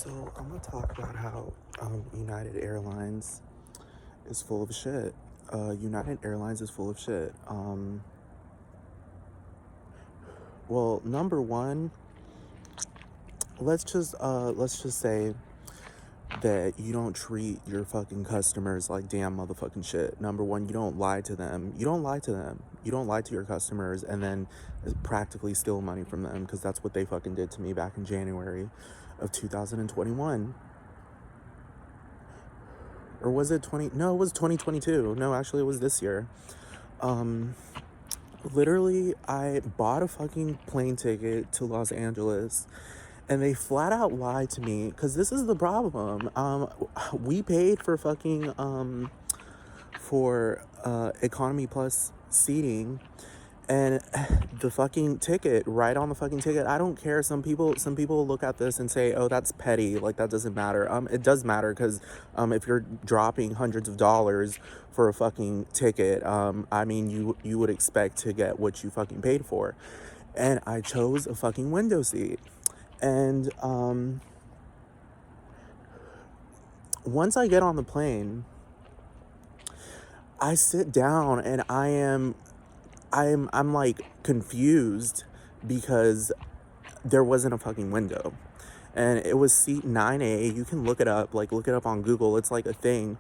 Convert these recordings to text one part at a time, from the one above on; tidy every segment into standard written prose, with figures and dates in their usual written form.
So I'm gonna talk about how United Airlines is full of shit. United Airlines is full of shit. Well, number one, let's just say that you don't treat your fucking customers like damn motherfucking shit. Number one, you don't lie to them. You don't lie to them. You don't lie to your customers and then practically steal money from them, because that's what they fucking did to me back in January of 2021. Or was it 20? No, it was 2022. No, actually, it was this year. Um, Literally, I bought a fucking plane ticket to Los Angeles, and they flat out lied to me, because this is the problem. We paid for fucking, economy plus seating, and the fucking ticket, right on the fucking ticket, I don't care. Some people look at this and say, oh, that's petty, like that doesn't matter. It does matter, because if you're dropping hundreds of dollars for a fucking ticket, I mean, you would expect to get what you fucking paid for. And I chose a fucking window seat. And once I get on the plane, I sit down and I'm like confused, because there wasn't a fucking window, and it was seat 9A. You can look it up, like look it up on Google. It's like a thing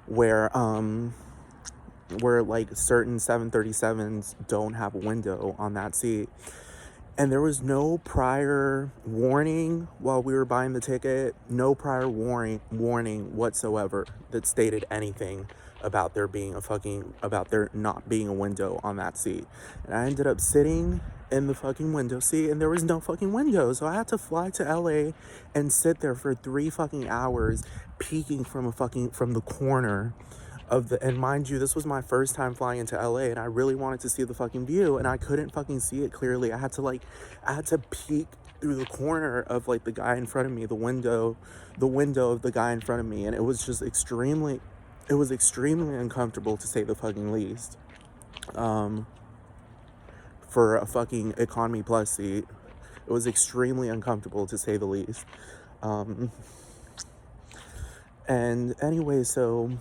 where like certain 737s don't have a window on that seat. And there was no prior warning while we were buying the ticket, no prior warning whatsoever that stated anything about about there not being a window on that seat. And I ended up sitting in the fucking window seat, and there was no fucking window. So I had to fly to LA and sit there for 3 fucking hours peeking from the corner and mind you, this was my first time flying into LA, and I really wanted to see the fucking view, and I couldn't fucking see it clearly. I had to peek through the corner of like the guy in front of me, the window of the guy in front of me, and it was just extremely uncomfortable, to say the fucking least. For a fucking economy plus seat, it was extremely uncomfortable, to say the least. And anyway, so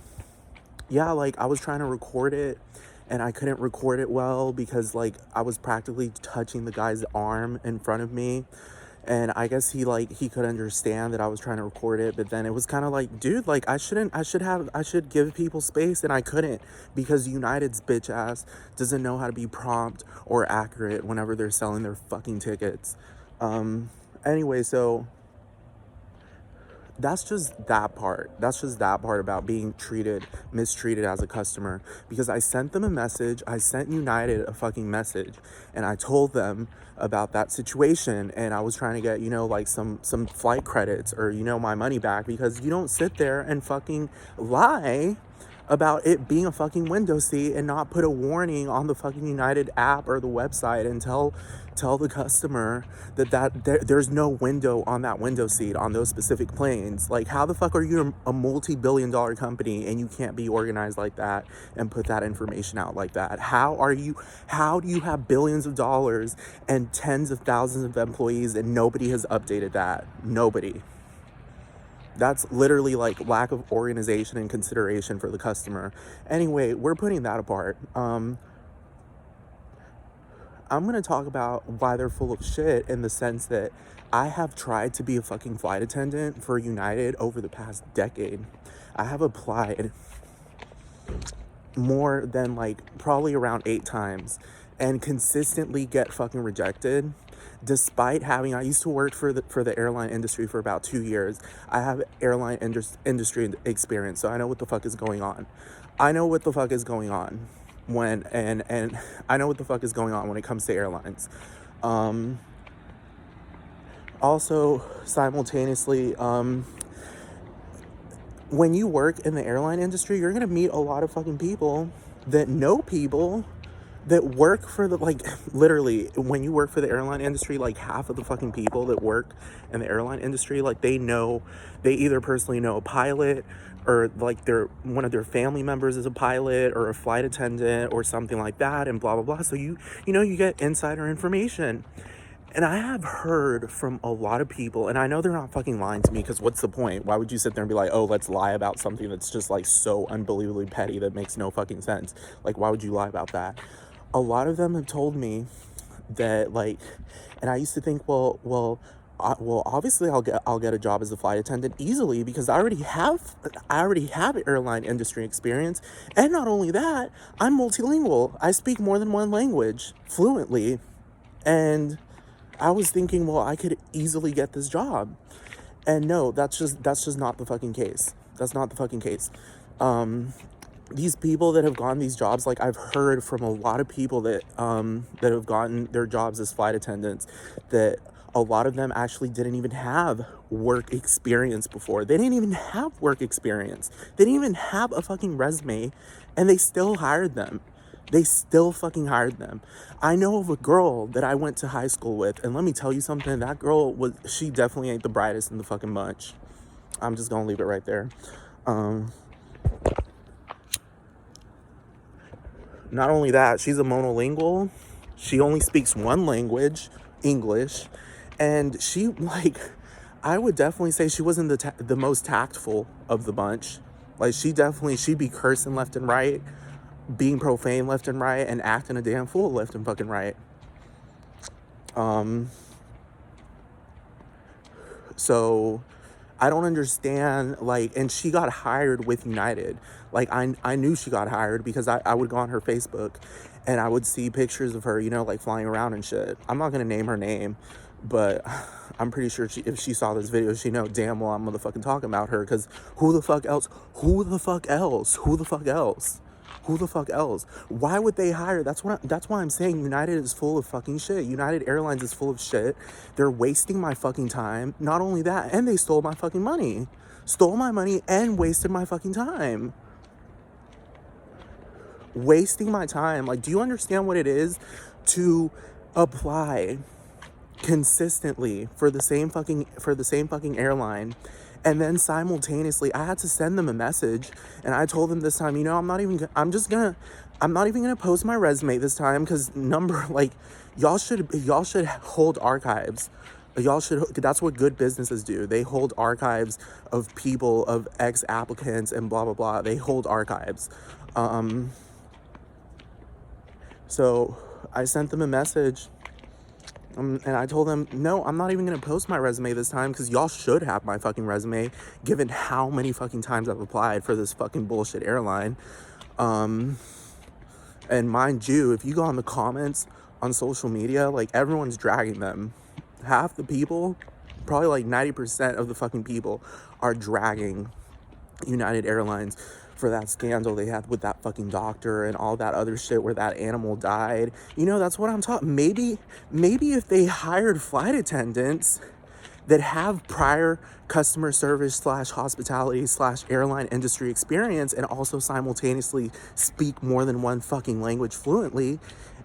yeah, like I was trying to record it, and I couldn't record it well, because like I was practically touching the guy's arm in front of me. And I guess he could understand that I was trying to record it, but then it was kind of like, dude, like I should give people space, and I couldn't, because United's bitch ass doesn't know how to be prompt or accurate whenever they're selling their fucking tickets. Anyway, so that's just that part. That's just that part about being mistreated as a customer. Because I sent them a message. I sent United a fucking message, and I told them about that situation. And I was trying to get, like some flight credits, or, my money back, because you don't sit there and fucking lie about it being a fucking window seat and not put a warning on the fucking United app or the website, and tell the customer that there's no window on that window seat on those specific planes. Like, how the fuck are you a multi-billion-dollar company and you can't be organized like that and put that information out like that? How do you have billions of dollars and tens of thousands of employees and nobody has updated that? Nobody. That's literally like lack of organization and consideration for the customer. Anyway, we're putting that apart. I'm going to talk about why they're full of shit, in the sense that I have tried to be a fucking flight attendant for United over the past decade. I have applied more than like probably around 8 times, and consistently get fucking rejected, despite I used to work for the airline industry for about 2 years. I have airline industry experience, so I know what the fuck is going on. I know what the fuck is going on when and I know what the fuck is going on when it comes to airlines. Also, simultaneously, when you work in the airline industry, you're gonna meet a lot of fucking people that know people that work for literally, when you work for the airline industry, like half of the fucking people that work in the airline industry, like they either personally know a pilot, or like one of their family members is a pilot or a flight attendant or something like that, and blah blah blah. So you get insider information. And I have heard from a lot of people, and I know they're not fucking lying to me, because what's the point? Why would you sit there and be like, oh, let's lie about something that's just like so unbelievably petty that makes no fucking sense? Like, why would you lie about that? A lot of them have told me that, like, and I used to think, well, obviously I'll get a job as a flight attendant easily, because I already have airline industry experience, and not only that, I'm multilingual. I speak more than one language fluently, and I was thinking, well, I could easily get this job. And no, that's just not the fucking case. That's not the fucking case. These people that have gotten these jobs, like, I've heard from a lot of people that have gotten their jobs as flight attendants, that a lot of them actually didn't even have work experience before. They didn't even have work experience. They didn't even have a fucking resume, and they still hired them. They still fucking hired them. I know of a girl that I went to high school with, and let me tell you something, that girl she definitely ain't the brightest in the fucking bunch. I'm just gonna leave it right there. Not only that, she's a monolingual. She only speaks one language, English, and she, like, I would definitely say she wasn't the most tactful of the bunch. Like, she'd be cursing left and right, being profane left and right, and acting a damn fool left and fucking right. So I don't understand, like, and she got hired with United. Like, I knew she got hired because I would go on her Facebook and I would see pictures of her, like, flying around and shit. I'm not gonna name her name, but I'm pretty sure if she saw this video, she know damn well I'm motherfucking talking about her, because who the fuck else? Who the fuck else? Who the fuck else? Who the fuck else? Why would they hire? That's why I'm saying United is full of fucking shit. United Airlines is full of shit. They're wasting my fucking time. Not only that, and they stole my fucking money. Stole my money and wasted my fucking time. Wasting my time. Like, do you understand what it is to apply consistently for the same fucking airline, and then simultaneously I had to send them a message, and I told them this time, I'm not even gonna post my resume this time, because like, y'all should hold archives. That's what good businesses do. They hold archives of people, of ex applicants, and blah blah blah. They hold archives. So I sent them a message. And I told them, no, I'm not even going to post my resume this time, because y'all should have my fucking resume, given how many fucking times I've applied for this fucking bullshit airline. And mind you, if you go on the comments on social media, like, everyone's dragging them. Half the people, probably like 90% of the fucking people, are dragging United Airlines for that scandal they had with that fucking doctor and all that other shit where that animal died. That's what I'm talking. Maybe if they hired flight attendants that have prior customer service / hospitality / airline industry experience, and also simultaneously speak more than one fucking language fluently,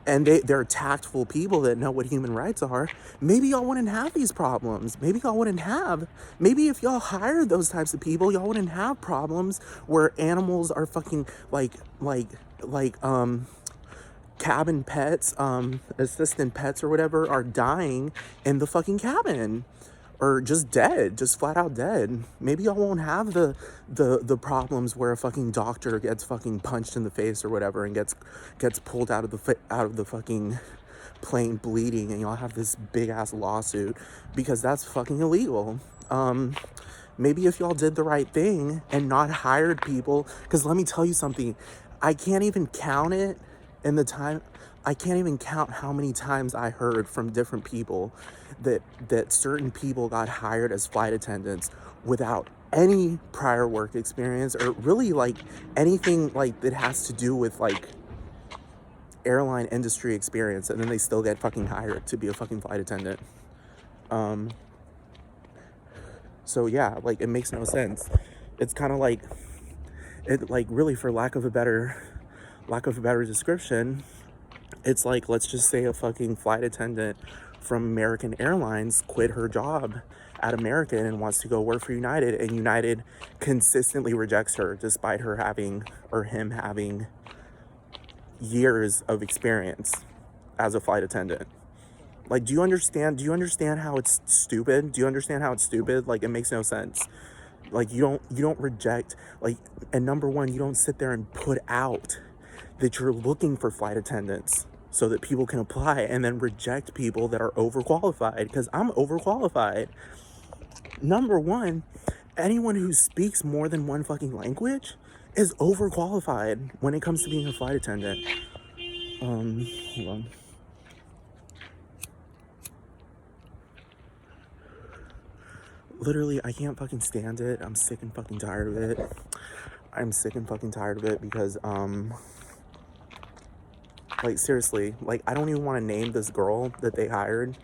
and they're tactful people that know what human rights are, maybe y'all wouldn't have these problems. Maybe if y'all hired those types of people, y'all wouldn't have problems where animals are fucking like cabin pets, assistant pets or whatever, are dying in the fucking cabin, or just dead, just flat out dead. Maybe y'all won't have the problems where a fucking doctor gets fucking punched in the face or whatever, and gets pulled out of the fucking plane bleeding, and y'all have this big ass lawsuit, because that's fucking illegal. Maybe if y'all did the right thing and not hired people, because let me tell you something, I can't even count it in the time. I can't even count how many times I heard from different people that certain people got hired as flight attendants without any prior work experience, or really like anything like that has to do with like airline industry experience, and then they still get fucking hired to be a fucking flight attendant. So yeah, like, it makes no sense. It's kind of like, really, for lack of a better description, it's like, let's just say a fucking flight attendant from American Airlines quit her job at American and wants to go work for United, and United consistently rejects her despite her having, or him having, years of experience as a flight attendant. Like, do you understand how it's stupid? Do you understand how it's stupid? Like, it makes no sense. Like, you don't reject, like, and number one, you don't sit there and put out that you're looking for flight attendants so that people can apply, and then reject people that are overqualified, because I'm overqualified. Number one, anyone who speaks more than one fucking language is overqualified when it comes to being a flight attendant. Hold on. Literally, I can't fucking stand it. I'm sick and fucking tired of it. I'm sick and fucking tired of it because, like, seriously, like, I don't even want to name this girl that they hired.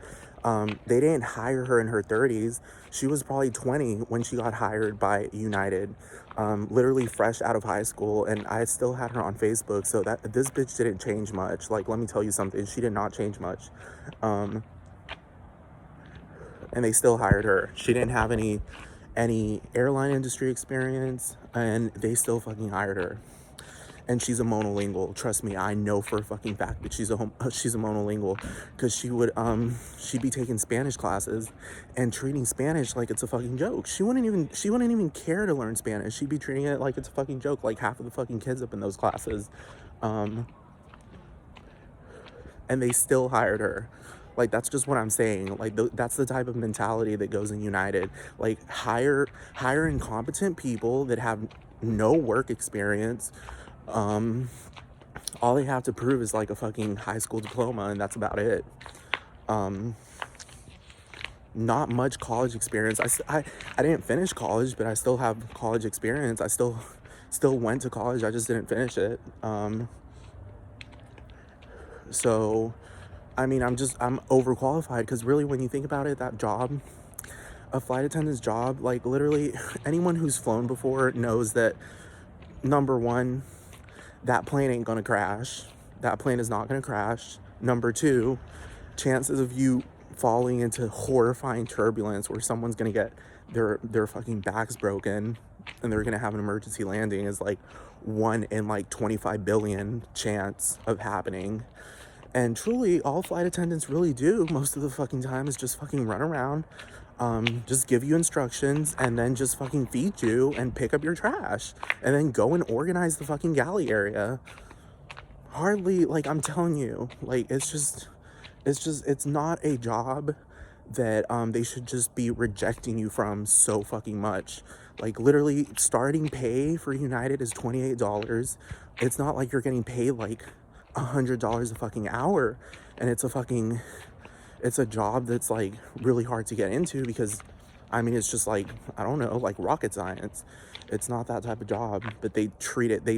They didn't hire her in her 30s. She was probably 20 when she got hired by United, literally fresh out of high school, and I still had her on Facebook, so that this bitch didn't change much. Like, let me tell you something, she did not change much. And they still hired her. She didn't have any airline industry experience, and they still fucking hired her. And she's a monolingual. Trust me, I know for a fucking fact that she's a monolingual, because she'd be taking Spanish classes and treating Spanish like it's a fucking joke. She wouldn't even care to learn Spanish. She'd be treating it like it's a fucking joke. Like, half of the fucking kids up in those classes, and they still hired her. Like, that's just what I'm saying. Like, that's the type of mentality that goes in United. Like, hire incompetent people that have no work experience. All they have to prove is like a fucking high school diploma, and that's about it. Not much college experience. I didn't finish college, but I still have college experience. I still went to college. I just didn't finish it. So, I mean, I'm overqualified, because really, when you think about it, that job, a flight attendant's job, like, literally anyone who's flown before knows that, number one, that plane ain't gonna crash. That plane is not gonna crash. Number two, chances of you falling into horrifying turbulence where someone's gonna get their fucking backs broken and they're gonna have an emergency landing is like 1 in like 25 billion chance of happening. And truly, all flight attendants really do most of the fucking time is just fucking run around, just give you instructions, and then just fucking feed you and pick up your trash, and then go and organize the fucking galley area. Hardly, like, I'm telling you, like, it's not a job that they should just be rejecting you from so fucking much. Like, literally, starting pay for United is $28. It's not like you're getting paid like $100 a fucking hour, and it's a job that's like really hard to get into, because I mean, it's just like, I don't know, like rocket science. It's not that type of job, but they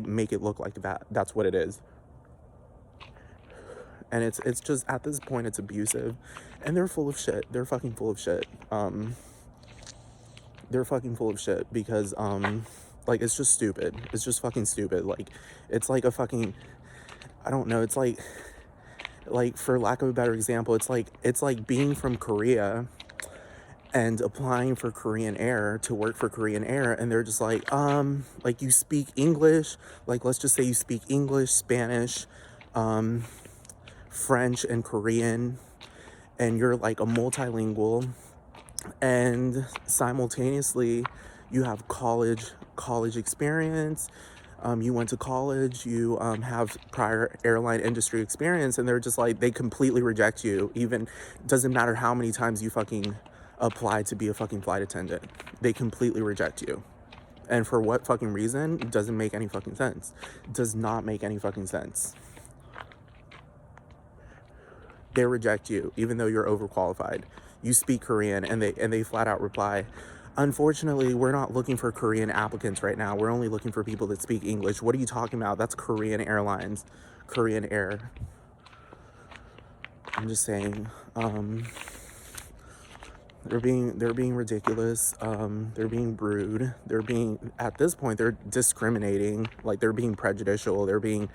make it look like that's what it is. And it's just, at this point, it's abusive, and they're full of shit. They're fucking full of shit. They're fucking full of shit, because like, it's just stupid. It's just fucking stupid. Like, it's like a fucking, I don't know, it's like, for lack of a better example, it's like being from Korea and applying for Korean Air to work for Korean Air, and they're just like, you speak English, like, let's just say you speak English, Spanish, French, and Korean, and you're like a multilingual, and simultaneously you have college experience, you went to college, you have prior airline industry experience, and they're just like, they completely reject you. Even doesn't matter how many times you fucking apply to be a fucking flight attendant, they completely reject you. And for what fucking reason? It doesn't make any fucking sense. It does not make any fucking sense. They reject you even though you're overqualified. You speak Korean, and they flat out reply, unfortunately, we're not looking for Korean applicants right now. We're only looking for people that speak English. What are you talking about? That's Korean Airlines, Korean Air. I'm just saying, they're being ridiculous. They're being rude. At this point, they're discriminating. Like, they're being prejudicial. They're being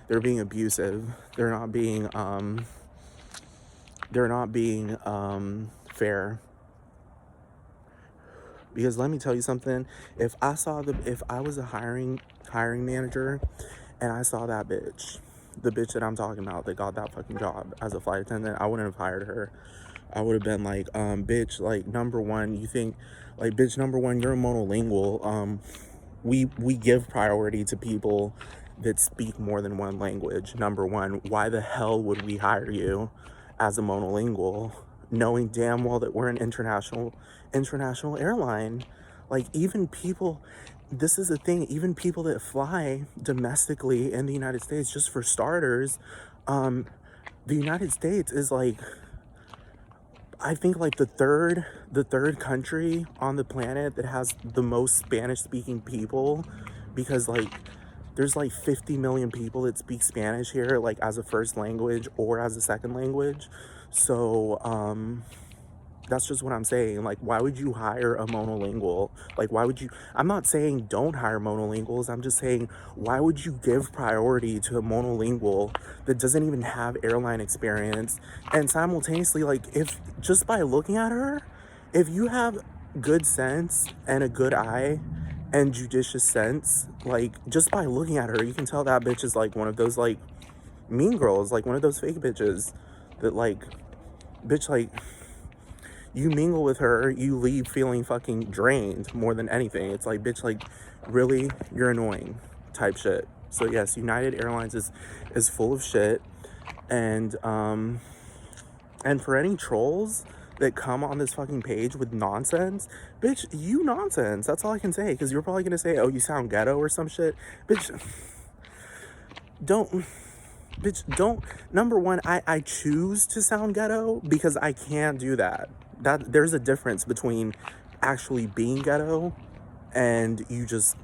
abusive. They're not being fair. Because let me tell you something, if I was a hiring manager and I saw that bitch the bitch that I'm talking about that got that fucking job as a flight attendant, I wouldn't have hired her. I would have been like, bitch, like, number one, you think, like, bitch, number one, you're a monolingual. We give priority to people that speak more than one language. Number one, why the hell would we hire you as a monolingual, knowing damn well that we're an international airline? Like, even people, this is the thing, even people that fly domestically in the United States, just for starters, the United States is like, I think like the third country on the planet that has the most Spanish speaking people, because like there's like 50 million people that speak Spanish here, like as a first language or as a second language. So that's just what I'm saying. Like, why would you hire a monolingual? Like, why would you? I'm not saying don't hire monolinguals. I'm just saying, why would you give priority to a monolingual that doesn't even have airline experience? And simultaneously, like, if just by looking at her, if you have good sense and a good eye and judicious sense, like, just by looking at her, you can tell that bitch is like one of those, like, mean girls, like one of those fake bitches that, like, bitch, like, you mingle with her, you leave feeling fucking drained more than anything. It's like, bitch, like, really, you're annoying type shit. So yes, United Airlines is full of shit. And for any trolls that come on this fucking page with nonsense, bitch, you nonsense. That's all I can say. Because you're probably gonna say, oh, you sound ghetto or some shit. Bitch, don't number one, I choose to sound ghetto because I can't do that. There's a difference between actually being ghetto and you just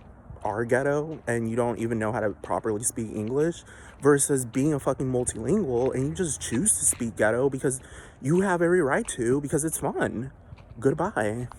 are ghetto and you don't even know how to properly speak English, versus being a fucking multilingual and you just choose to speak ghetto because you have every right to, because it's fun. Goodbye.